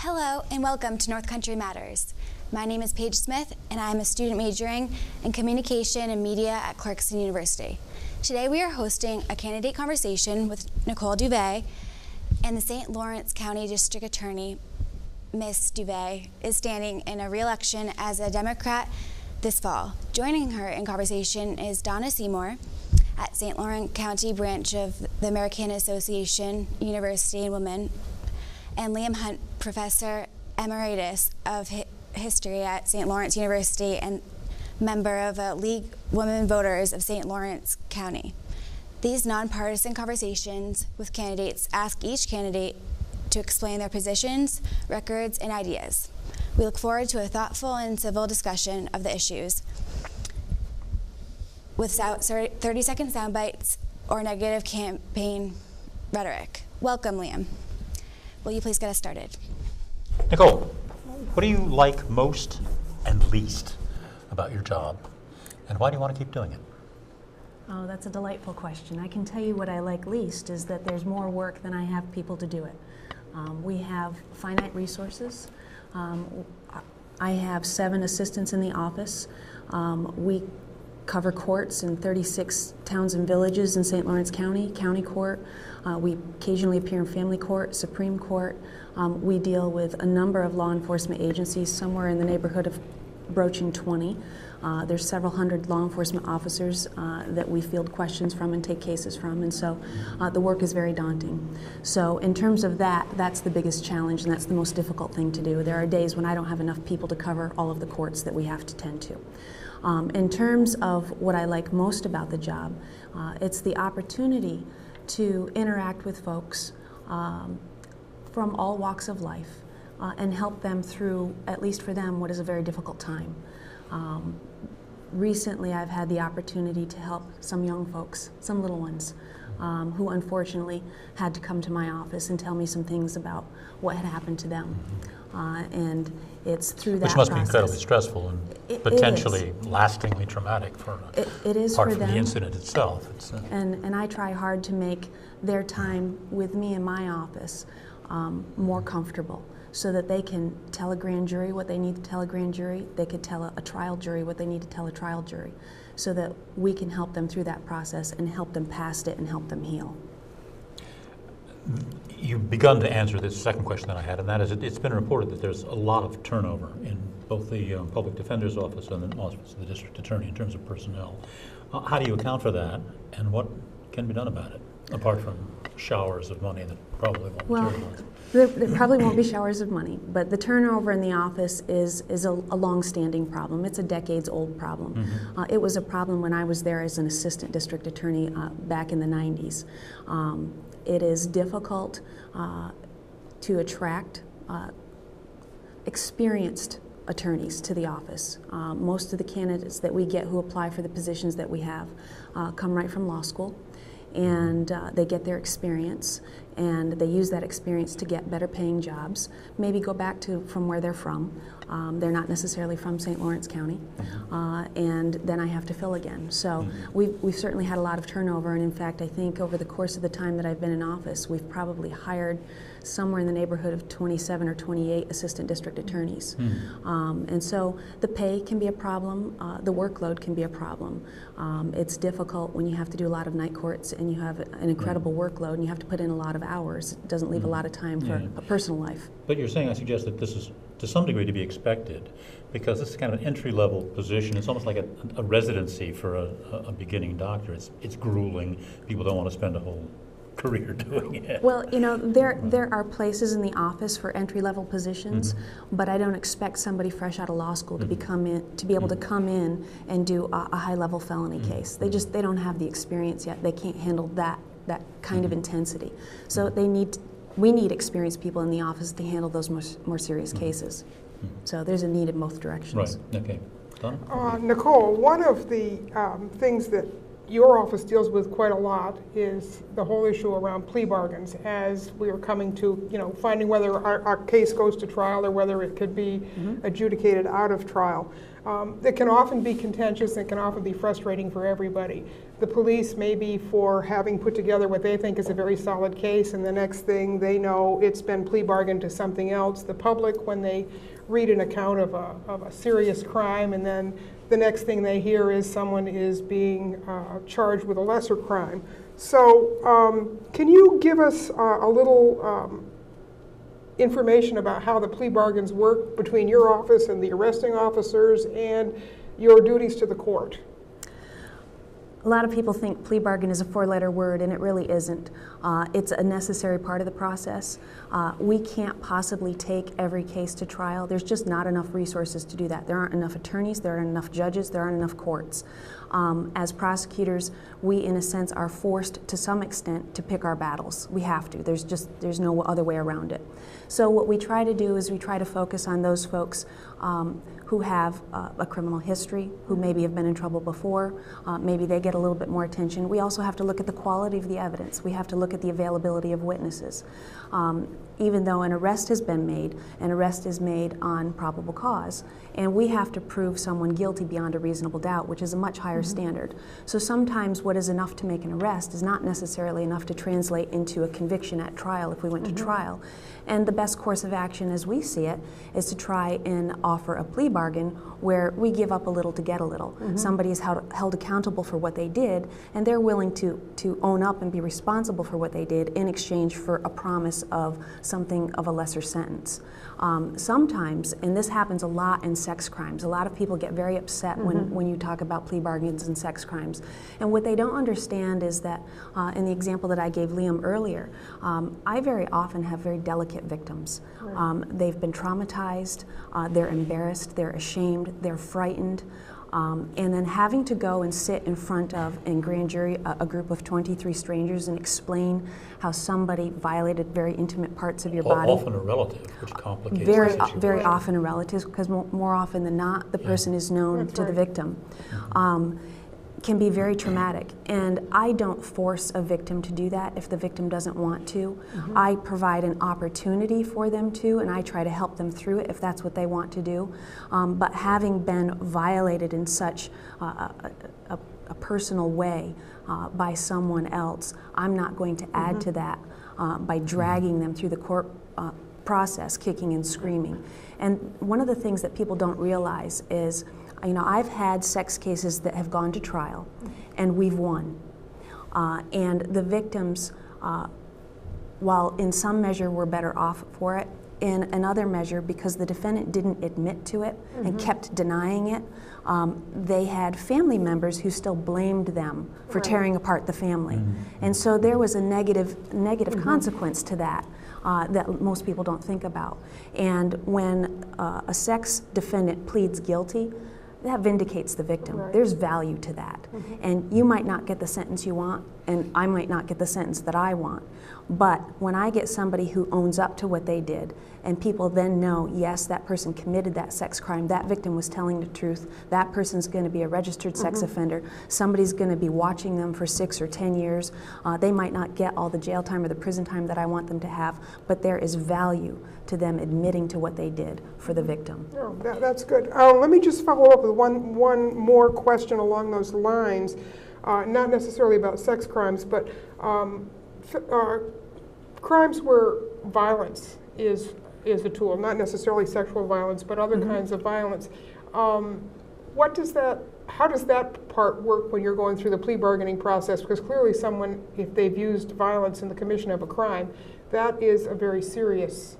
Hello and welcome to North Country Matters. My name is Paige Smith and I'm a student majoring in communication and media at Clarkson University. Today we are hosting a candidate conversation with Nicole Duve, and the St. Lawrence County District Attorney, Ms. Duve, is standing in a re-election as a Democrat this fall. Joining her in conversation is Donna Seymour at St. Lawrence County branch of the American Association University and Women, and Liam Hunt, Professor Emeritus of History at St. Lawrence University and member of League Women Voters of St. Lawrence County. These nonpartisan conversations with candidates ask each candidate to explain their positions, records, and ideas. We look forward to a thoughtful and civil discussion of the issues with 30-second sound bites or negative campaign rhetoric. Welcome, Liam. Will you please get us started? Nicole, what do you like most and least about your job, and why do you want to keep doing it? Oh, that's a delightful question. I can tell you what I like least is that there's more work than I have people to do it. We have finite resources. I have 7 assistants in the office. We cover courts in 36 towns and villages in St. Lawrence County, county court. We occasionally appear in family court, Supreme Court. We deal with a number of law enforcement agencies, somewhere in the neighborhood of broaching 20. There's several hundred law enforcement officers that we field questions from and take cases from, and so the work is very daunting. So in terms of that, that's the biggest challenge, and that's the most difficult thing to do. There are days when I don't have enough people to cover all of the courts that we have to tend to. In terms of what I like most about the job, it's the opportunity to interact with folks from all walks of life and help them through, at least for them, what is a very difficult time. Recently, I've had the opportunity to help some young folks, some little ones, who unfortunately had to come to my office and tell me some things about what had happened to them. And it's through that Which must process. be incredibly stressful and potentially lastingly traumatic for it is apart for from them. the incident itself. And I try hard to make their time with me in my office more comfortable, so that they can tell a grand jury what they need to tell a grand jury, they could tell a trial jury what they need to tell a trial jury, so that we can help them through that process and help them past it and help them heal. You've begun to answer this second question that I had, and that is it's been reported that there's a lot of turnover in both the public defender's office and the office of the district attorney in terms of personnel. How do you account for that, and what can be done about it, apart from showers of money that probably won't materialize? There probably won't be showers of money, but the turnover in the office is a long-standing problem. It's a decades-old problem. Mm-hmm. It was a problem when I was there as an assistant district attorney back in the 90s. It is difficult to attract experienced attorneys to the office. Most of the candidates that we get who apply for the positions that we have come right from law school, and they get their experience, and they use that experience to get better paying jobs, maybe go back to from where they're from. They're not necessarily from St. Lawrence County, and then I have to fill again. So we've certainly had a lot of turnover, and in fact I think over the course of the time that I've been in office, we've probably hired somewhere in the neighborhood of 27 or 28 assistant district attorneys. And so the pay can be a problem, the workload can be a problem. It's difficult when you have to do a lot of night courts and you have an incredible workload and you have to put in a lot of hours. It doesn't leave a lot of time for a personal life. But you're saying, I suggest that this is to some degree to be expected, because this is kind of an entry-level position. It's almost like a residency for a beginning doctor. It's grueling. People don't want to spend a whole career doing it. Well, you know, there are places in the office for entry-level positions, but I don't expect somebody fresh out of law school to be able to come in and do a high-level felony case. They don't have the experience yet. They can't handle that kind of intensity. So we need experienced people in the office to handle those more serious cases. So there's a need in both directions. Right. Okay. Donna? Nicole, one of the things that your office deals with quite a lot is the whole issue around plea bargains, as we are coming to, finding whether our case goes to trial or whether it could be adjudicated out of trial. that can often be contentious and can often be frustrating for everybody. The police may be for having put together what they think is a very solid case, and the next thing they know, it's been plea bargained to something else. The public, when they read an account of a serious crime, and then the next thing they hear is someone is being charged with a lesser crime. So can you give us a little information about how the plea bargains work between your office and the arresting officers and your duties to the court? A lot of people think plea bargain is a four-letter word, and it really isn't. It's a necessary part of the process. We can't possibly take every case to trial. There's just not enough resources to do that. There aren't enough attorneys, there aren't enough judges, there aren't enough courts. As prosecutors, we in a sense are forced to some extent to pick our battles. We have to. There's no other way around it. So what we try to do is we try to focus on those folks who have a criminal history, who maybe have been in trouble before. Maybe they get a little bit more attention. We also have to look at the quality of the evidence. We have to look at the availability of witnesses. Even though an arrest has been made, an arrest is made on probable cause, and we have to prove someone guilty beyond a reasonable doubt, which is a much higher standard. So sometimes what is enough to make an arrest is not necessarily enough to translate into a conviction at trial if we went to trial. And the best course of action as we see it is to try and offer a plea bargain where we give up a little to get a little. Somebody is held accountable for what they did, and they're willing to own up and be responsible for what they did in exchange for a promise of something of a lesser sentence. Sometimes, and this happens a lot in sex crimes, a lot of people get very upset when you talk about plea bargains and sex crimes. And what they don't understand is that, in the example that I gave Liam earlier, I very often have very delicate victims. They've been traumatized, they're embarrassed, they're ashamed, they're frightened. And then having to go and sit in front of, in grand jury, a group of 23 strangers and explain how somebody violated very intimate parts of your body. Often a relative, which complicates the situation. Very often a relative, because more often than not, the person is known to the victim. Can be very traumatic. And I don't force a victim to do that if the victim doesn't want to. I provide an opportunity for them to, and I try to help them through it if that's what they want to do. But having been violated in such a personal way by someone else, I'm not going to add to that by dragging them through the court process, kicking and screaming. And one of the things that people don't realize is, you know, I've had sex cases that have gone to trial, and we've won. And the victims, while in some measure were better off for it, in another measure, because the defendant didn't admit to it and kept denying it, they had family members who still blamed them for tearing apart the family. And so there was a negative consequence to that. That most people don't think about. And when a sex defendant pleads guilty, that vindicates the victim. There's value to that. And you might not get the sentence you want, and I might not get the sentence that I want. But when I get somebody who owns up to what they did, and people then know, yes, that person committed that sex crime, that victim was telling the truth, that person's going to be a registered sex offender, somebody's going to be watching them for 6 or 10 years. They might not get all the jail time or the prison time that I want them to have, but there is value to them admitting to what they did for the victim. Oh, that's good. Let me just follow up with one more question along those lines, not necessarily about sex crimes, but crimes where violence is a tool, not necessarily sexual violence, but other kinds of violence. How does that part work when you're going through the plea bargaining process? Because clearly someone, if they've used violence in the commission of a crime, that is a very serious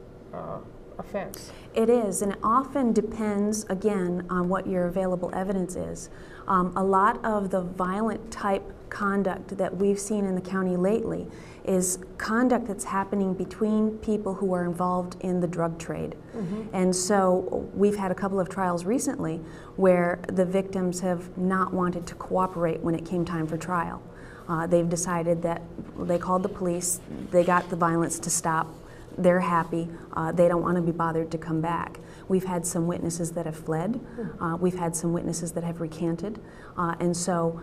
offense. It is, and it often depends, again, on what your available evidence is. A lot of the violent type conduct that we've seen in the county lately is conduct that's happening between people who are involved in the drug trade. And so we've had a couple of trials recently where the victims have not wanted to cooperate when it came time for trial. They've decided that they called the police, they got the violence to stop, they're happy, they don't want to be bothered to come back. We've had some witnesses that have fled, we've had some witnesses that have recanted, and so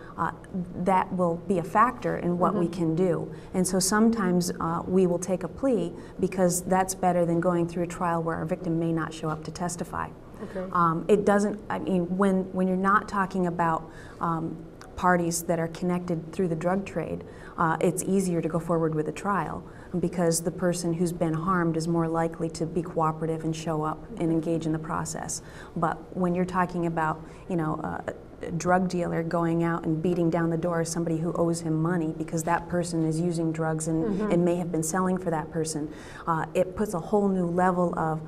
that will be a factor in what we can do. And so sometimes we will take a plea because that's better than going through a trial where our victim may not show up to testify. Okay. It doesn't, I mean, when you're not talking about parties that are connected through the drug trade, it's easier to go forward with a trial because the person who's been harmed is more likely to be cooperative and show up and engage in the process. But when you're talking about, you know, a drug dealer going out and beating down the door of somebody who owes him money because that person is using drugs and may have been selling for that person, it puts a whole new level of,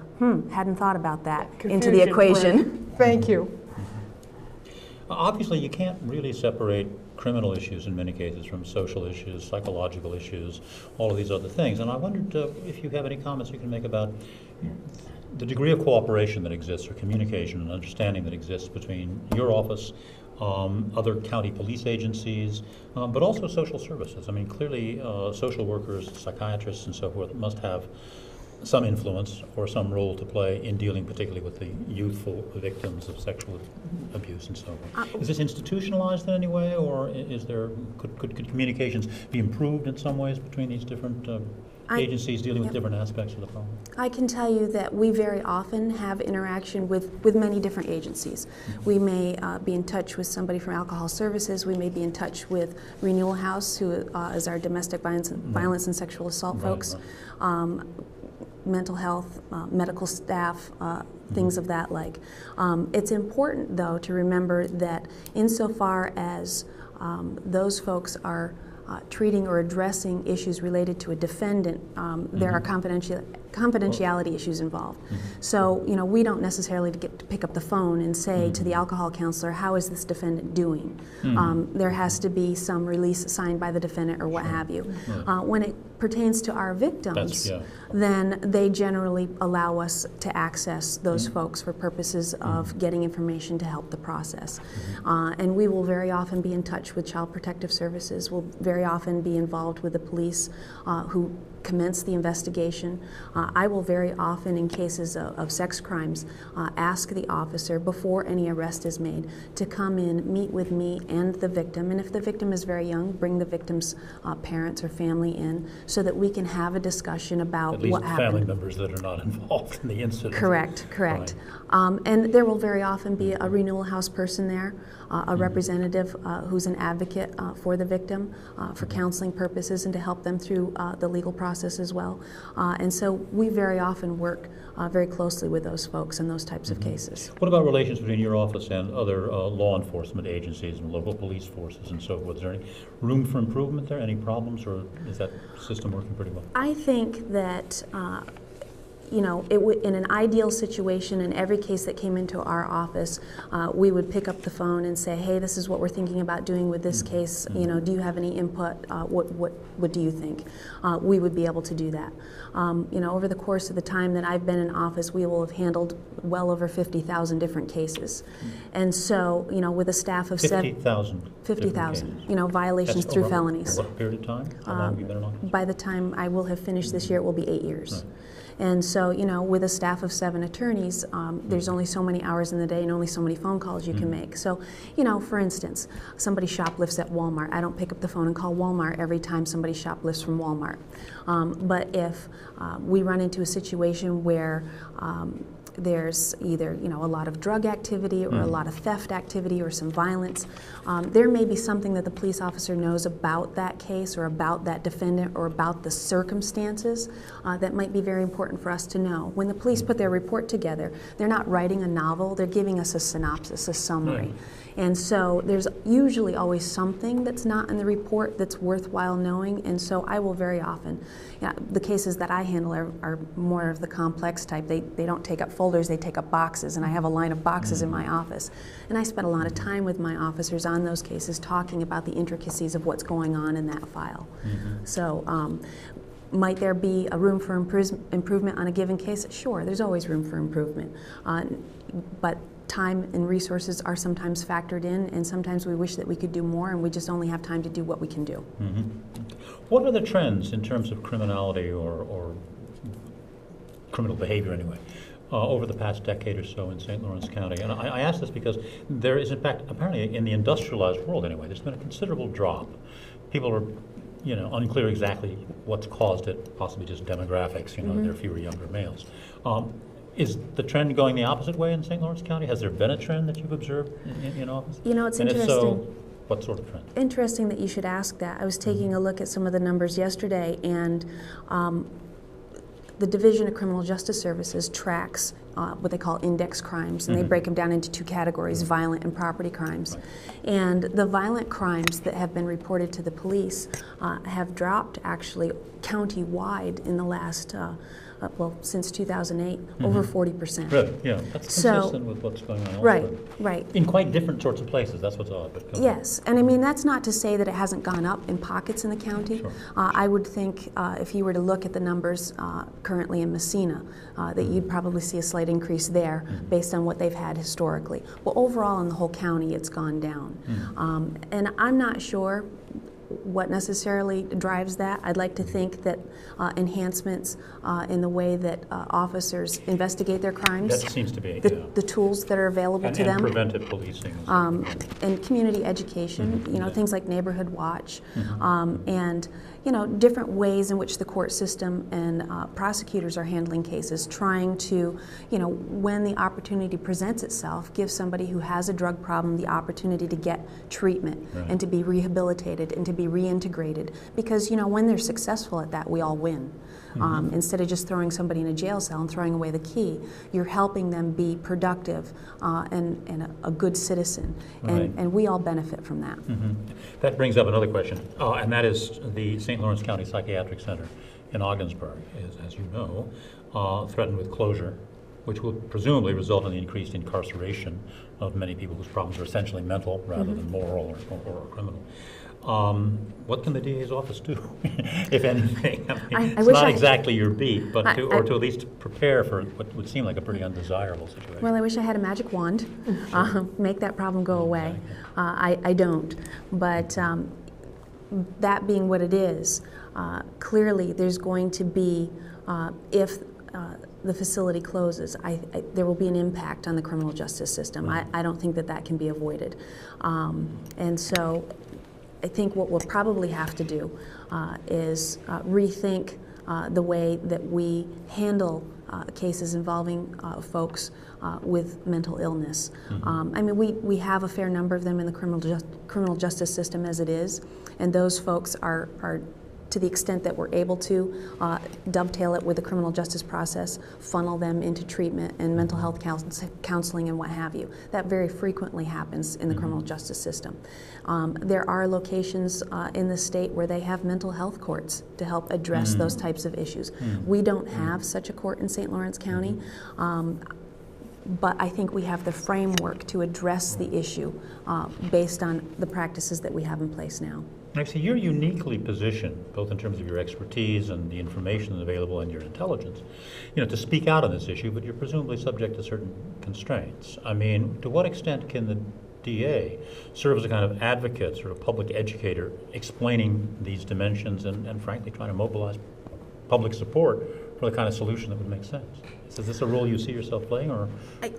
hadn't thought about that into the equation. Right. Thank you. Obviously, you can't really separate criminal issues in many cases from social issues, psychological issues, all of these other things. And I wondered if you have any comments you can make about the degree of cooperation that exists, or communication and understanding that exists between your office, other county police agencies, but also social services. I mean, clearly social workers, psychiatrists, and so forth must have some influence or some role to play in dealing particularly with the youthful victims of sexual abuse and so forth. Is this institutionalized in any way, or is there, could communications be improved in some ways between these different agencies dealing with different aspects of the problem? I can tell you that we very often have interaction with many different agencies. We may be in touch with somebody from Alcohol Services. We may be in touch with Renewal House, who is our domestic violence and sexual assault folks. Mental health, medical staff, things of that like. It's important, though, to remember that insofar as those folks are treating or addressing issues related to a defendant, there are confidentiality issues involved. So, you know, we don't necessarily get to pick up the phone and say to the alcohol counselor, how is this defendant doing? There has to be some release signed by the defendant or what have you. When it pertains to our victims, then they generally allow us to access those folks for purposes of getting information to help the process. And we will very often be in touch with Child Protective Services. We'll very often be involved with the police who commence the investigation. I will very often, in cases of sex crimes, ask the officer before any arrest is made to come in, meet with me and the victim, and if the victim is very young, bring the victim's parents or family in so that we can have a discussion about what happened. At least family members that are not involved in the incident. Correct. And there will very often be a Renewal House person there, a representative who's an advocate for the victim for counseling purposes and to help them through the legal process as well. And so we very often work very closely with those folks in those types of cases. What about relations between your office and other law enforcement agencies and local police forces and so forth? Is there any room for improvement there? Any problems, or is that system working pretty well? I think that you know, in an ideal situation, in every case that came into our office, we would pick up the phone and say, hey, this is what we're thinking about doing with this case. You know, do you have any input? What do you think? We would be able to do that. You know, over the course of the time that I've been in office, we will have handled well over 50,000 different cases. And so, you know, with a staff of 50,000. 50,000, you know, violations through felonies. What period of time? How long have you been in office? By the time I will have finished this year, it will be 8 years. Right. And so, you know, with a staff of 7 attorneys, there's only so many hours in the day and only so many phone calls you can make. So, you know, for instance, somebody shoplifts at Walmart. I don't pick up the phone and call Walmart every time somebody shoplifts from Walmart. But if we run into a situation where there's either, you know, a lot of drug activity or a lot of theft activity or some violence, there may be something that the police officer knows about that case or about that defendant or about the circumstances that might be very important for us to know. When the police put their report together, they're not writing a novel, they're giving us a synopsis, a summary. And so there's usually always something that's not in the report that's worthwhile knowing, and so I will very often, the cases that I handle are more of the complex type. They don't take up folders, they take up boxes, and I have a line of boxes in my office. And I spend a lot of time with my officers on those cases talking about the intricacies of what's going on in that file. So might there be a room for improvement on a given case? Sure, there's always room for improvement. But time and resources are sometimes factored in, and sometimes we wish that we could do more, and we just only have time to do what we can do. What are the trends in terms of criminality or criminal behavior anyway, over the past decade or so in St. Lawrence County? And I ask this because there is, in fact, apparently in the industrialized world anyway, there's been a considerable drop. People are, you know, unclear exactly what's caused it, possibly just demographics, you know, there are fewer younger males. Is the trend going the opposite way in St. Lawrence County? Has there been a trend that you've observed in office? You know, it's and interesting. If so, what sort of trend? Interesting that you should ask that. I was taking a look at some of the numbers yesterday, and the Division of Criminal Justice Services tracks what they call index crimes, and they break them down into two categories, violent and property crimes. Right. And the violent crimes that have been reported to the police have dropped actually county-wide in the last well, since 2008, over 40%. Really? Yeah, that's consistent with what's going on right, elsewhere. Right. In quite different sorts of places, that's what's odd. But yes, and I mean, that's not to say that it hasn't gone up in pockets in the county. Sure. I would think if you were to look at the numbers currently in Messina, that you'd probably see a slight increase there based on what they've had historically. Well, overall in the whole county, it's gone down. And I'm not sure what necessarily drives that. I'd like to think that enhancements in the way that officers investigate their crimes, that seems to be the tools that are available to them, and preventive policing, and community education. You know, things like neighborhood watch, and you know, different ways in which the court system and prosecutors are handling cases, trying to, you know, when the opportunity presents itself, give somebody who has a drug problem the opportunity to get treatment and to be rehabilitated and to be reintegrated. Because, you know, when they're successful at that, we all win. Instead of just throwing somebody in a jail cell and throwing away the key, you're helping them be productive and a good citizen. And we all benefit from that. That brings up another question, and that is the St. Lawrence County Psychiatric Center in Ogdensburg is, as you know, threatened with closure, which will presumably result in the increased incarceration of many people whose problems are essentially mental rather than moral or criminal. What can the DA's office do, if anything? I mean, it's not exactly your beat, but to at least prepare for what would seem like a pretty undesirable situation. Well, I wish I had a magic wand, make that problem go away. I don't, but that being what it is, clearly there's going to be, if the facility closes, there will be an impact on the criminal justice system. I don't think that that can be avoided. And so I think what we'll probably have to do is rethink the way that we handle cases involving folks with mental illness. I mean, we have a fair number of them in the criminal justice system as it is, and those folks are to the extent that we're able to dovetail it with the criminal justice process, funnel them into treatment and mental health counseling and what have you. That very frequently happens in the criminal justice system. There are locations in the state where they have mental health courts to help address those types of issues. We don't have such a court in St. Lawrence County, but I think we have the framework to address the issue based on the practices that we have in place now. Actually, you're uniquely positioned, both in terms of your expertise and the information available and your intelligence, you know, to speak out on this issue, but you're presumably subject to certain constraints. I mean, to what extent can the DA serve as a kind of advocate, sort of public educator, explaining these dimensions and frankly trying to mobilize public support for the kind of solution that would make sense? Is this a role you see yourself playing, or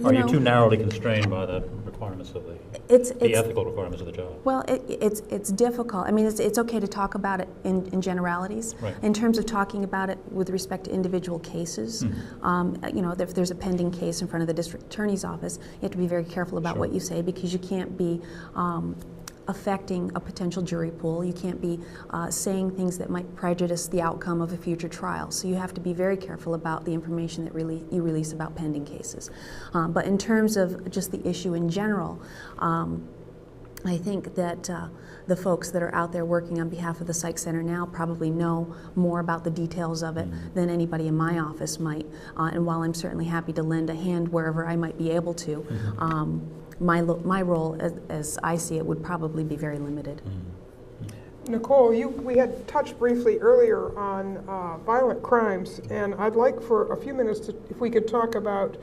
are you too narrowly constrained by the requirements of the ethical requirements of the job? Well, it's difficult. I mean, it's okay to talk about it in generalities. Right. In terms of talking about it with respect to individual cases, you know, if there's a pending case in front of the district attorney's office, you have to be very careful about what you say, because you can't be affecting a potential jury pool. You can't be saying things that might prejudice the outcome of a future trial. So you have to be very careful about the information that you release about pending cases. But in terms of just the issue in general, I think that the folks that are out there working on behalf of the Psych Center now probably know more about the details of it than anybody in my office might. And while I'm certainly happy to lend a hand wherever I might be able to, my role, as I see it, would probably be very limited. Nicole, we had touched briefly earlier on violent crimes, and I'd like for a few minutes if we could talk about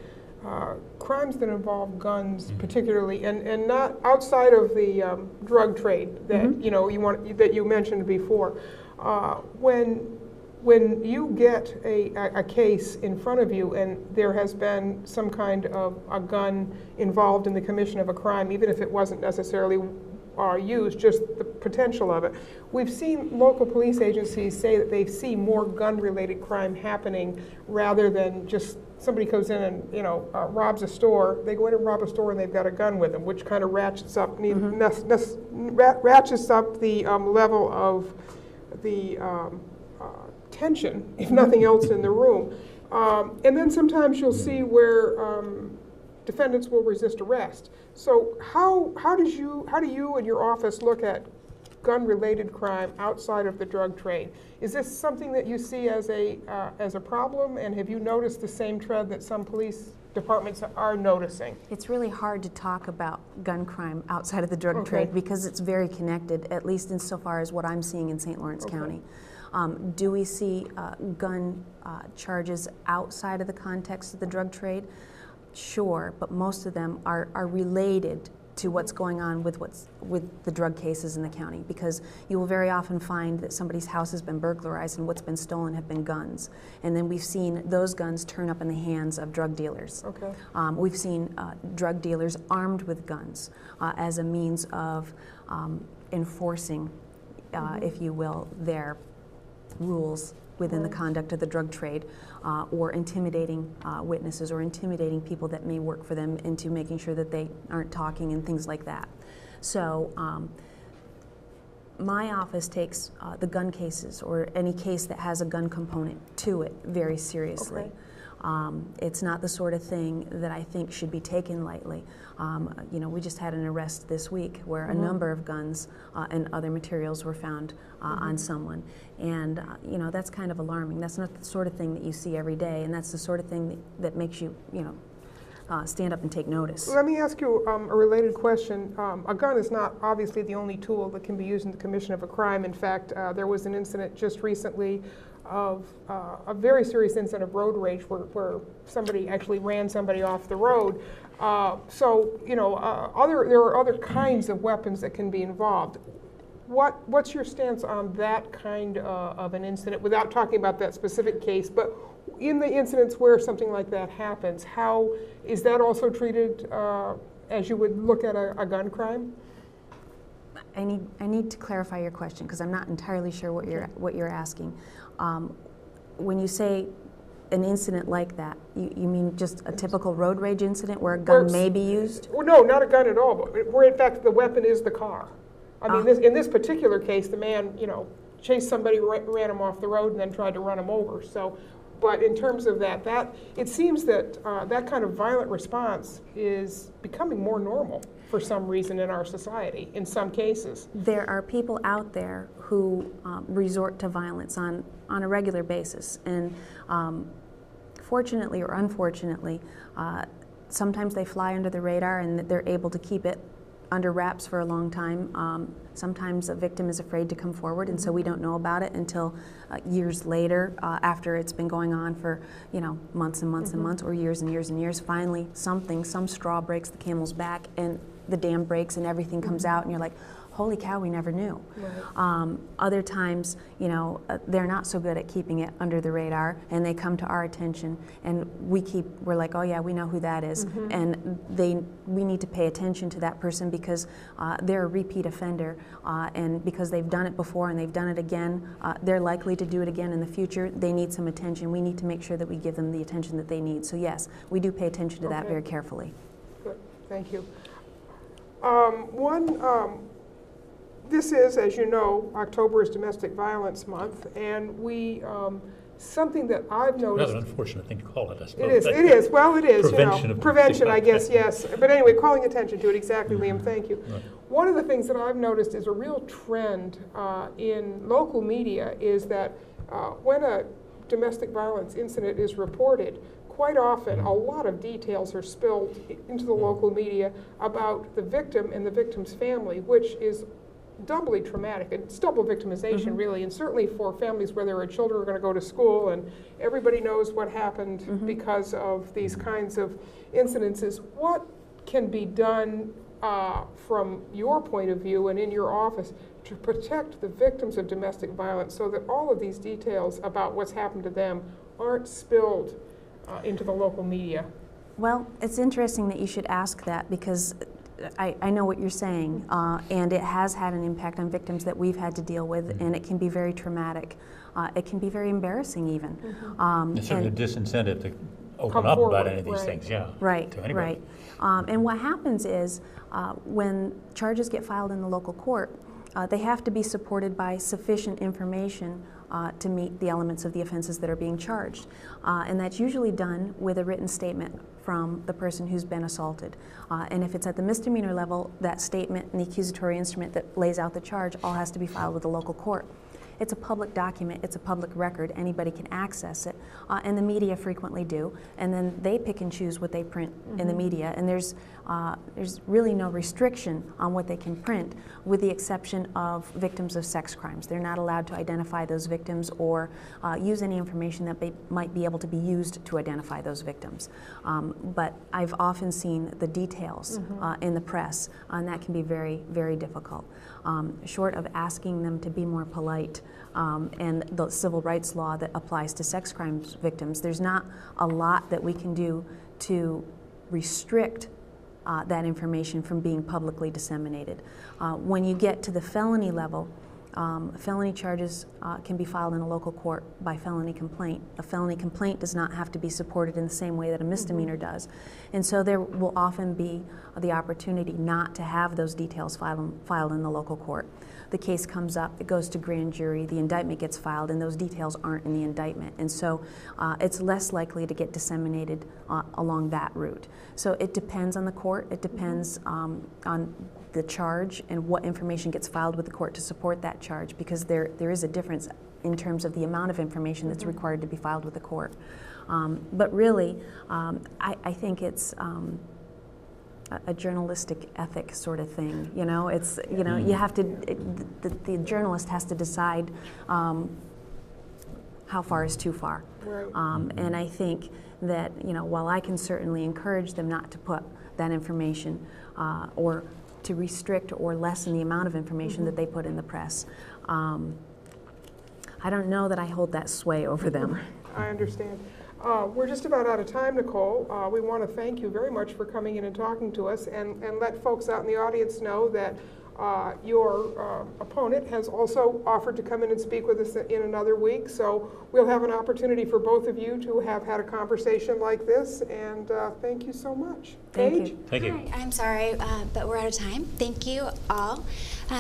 crimes that involve guns, particularly, and not outside of the drug trade that that you mentioned before. When you get a case in front of you and there has been some kind of a gun involved in the commission of a crime, even if it wasn't necessarily used, just the potential of it. We've seen local police agencies say that they see more gun-related crime happening rather than just somebody goes in and robs a store. They go in and rob a store and they've got a gun with them, which kind of ratchets up ratchets up the level of the tension, if nothing else, in the room. And then sometimes you'll see where defendants will resist arrest. So how do you and your office look at gun-related crime outside of the drug trade? Is this something that you see as a problem, and have you noticed the same trend that some police departments are noticing? It's really hard to talk about gun crime outside of the drug trade because it's very connected, at least insofar as what I'm seeing in St. Lawrence County. Do we see gun charges outside of the context of the drug trade? Sure, but most of them are related to what's going on with the drug cases in the county, because you will very often find that somebody's house has been burglarized and what's been stolen have been guns. And then we've seen those guns turn up in the hands of drug dealers. Okay. We've seen drug dealers armed with guns as a means of enforcing, if you will, their rules within the conduct of the drug trade, or intimidating witnesses or intimidating people that may work for them into making sure that they aren't talking and things like that. So my office takes the gun cases or any case that has a gun component to it very seriously. Okay. It's not the sort of thing that I think should be taken lightly. We just had an arrest this week where a number of guns and other materials were found on someone. And, that's kind of alarming. That's not the sort of thing that you see every day, and that's the sort of thing that makes you, stand up and take notice. Let me ask you a related question. A gun is not obviously the only tool that can be used in the commission of a crime. In fact, there was an incident just recently of a very serious incident of road rage where somebody actually ran somebody off the road. There are other kinds of weapons that can be involved. What's your stance on that kind of an incident, without talking about that specific case, but in the incidents where something like that happens, how is that also treated as you would look at a gun crime? I need to clarify your question because I'm not entirely sure what you're asking. When you say an incident like that, you mean just a typical road rage incident where a gun may be used? Well, no, not a gun at all, but where in fact the weapon is the car. I mean, in this particular case, the man, chased somebody, ran him off the road, and then tried to run him over. So, but in terms of that it seems that that kind of violent response is becoming more normal for some reason in our society, in some cases. There are people out there who resort to violence on a regular basis, and fortunately or unfortunately, sometimes they fly under the radar and they're able to keep it under wraps for a long time. Sometimes a victim is afraid to come forward, and so we don't know about it until years later, after it's been going on for months and months and months, or years and years and years. Finally, some straw breaks the camel's back, and the dam breaks, and everything comes out, and you're like, holy cow, we never knew. Right. Other times, they're not so good at keeping it under the radar, and they come to our attention, and we're like, oh yeah, we know who that is, and we need to pay attention to that person because they're a repeat offender, and because they've done it before and they've done it again, they're likely to do it again in the future. They need some attention. We need to make sure that we give them the attention that they need. So yes, we do pay attention to that very carefully. Good, thank you. This is, as you know, October is Domestic Violence Month, and something that I've noticed. Rather unfortunate thing to call it, I suppose. It is. Well, it is. Prevention, I guess, yes. But anyway, calling attention to it, exactly, Liam, thank you. Right. One of the things that I've noticed is a real trend in local media is that when a domestic violence incident is reported, quite often a lot of details are spilled into the local media about the victim and the victim's family, which is doubly traumatic. It's double victimization, really, and certainly for families where there are children who are going to go to school and everybody knows what happened because of these kinds of incidences. What can be done from your point of view and in your office to protect the victims of domestic violence so that all of these details about what's happened to them aren't spilled into the local media? Well, it's interesting that you should ask that because I know what you're saying, and it has had an impact on victims that we've had to deal with, and it can be very traumatic. It can be very embarrassing even. It's certainly a disincentive to open Come up forward, about any of these right. things, yeah. Right, to anybody. right. And what happens is when charges get filed in the local court, they have to be supported by sufficient information to meet the elements of the offenses that are being charged. And that's usually done with a written statement from the person who's been assaulted. And if it's at the misdemeanor level, that statement and the accusatory instrument that lays out the charge all has to be filed with the local court. It's a public document, it's a public record, anybody can access it, and the media frequently do, and then they pick and choose what they print in the media, and there's really no restriction on what they can print, with the exception of victims of sex crimes. They're not allowed to identify those victims or use any information that might be able to be used to identify those victims. But I've often seen the details in the press, and that can be very, very difficult. Short of asking them to be more polite, and the civil rights law that applies to sex crimes victims, there's not a lot that we can do to restrict that information from being publicly disseminated. When you get to the felony level, felony charges can be filed in a local court by felony complaint. A felony complaint does not have to be supported in the same way that a misdemeanor does. And so there will often be the opportunity not to have those details filed in the local court. The case comes up, it goes to grand jury, the indictment gets filed, and those details aren't in the indictment. And so it's less likely to get disseminated along that route. So it depends on the court, it depends on the charge and what information gets filed with the court to support that charge, because there is a difference in terms of the amount of information that's required to be filed with the court. But really, I think it's a journalistic ethic sort of thing. You know, it's, you know, you have to, the journalist has to decide how far is too far. Right. And I think that, you know, while I can certainly encourage them not to put that information or to restrict or lessen the amount of information that they put in the press, I don't know that I hold that sway over them. I understand. We're just about out of time, Nicole. We want to thank you very much for coming in and talking to us, and let folks out in the audience know that your opponent has also offered to come in and speak with us in another week. So we'll have an opportunity for both of you to have had a conversation like this, and thank you so much. Thank Paige? you. Thank you. Hi, I'm sorry, but we're out of time. Thank you all.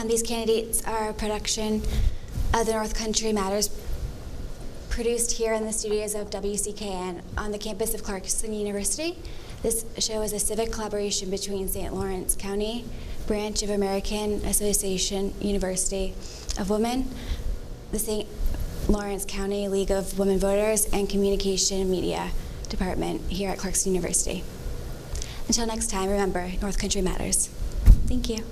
These candidates are a production of the North Country Matters, produced here in the studios of WCKN on the campus of Clarkson University. This show is a civic collaboration between St. Lawrence County branch of American Association University of Women, the St. Lawrence County League of Women Voters, and Communication and Media Department here at Clarkson University. Until next time, remember, North Country Matters. Thank you.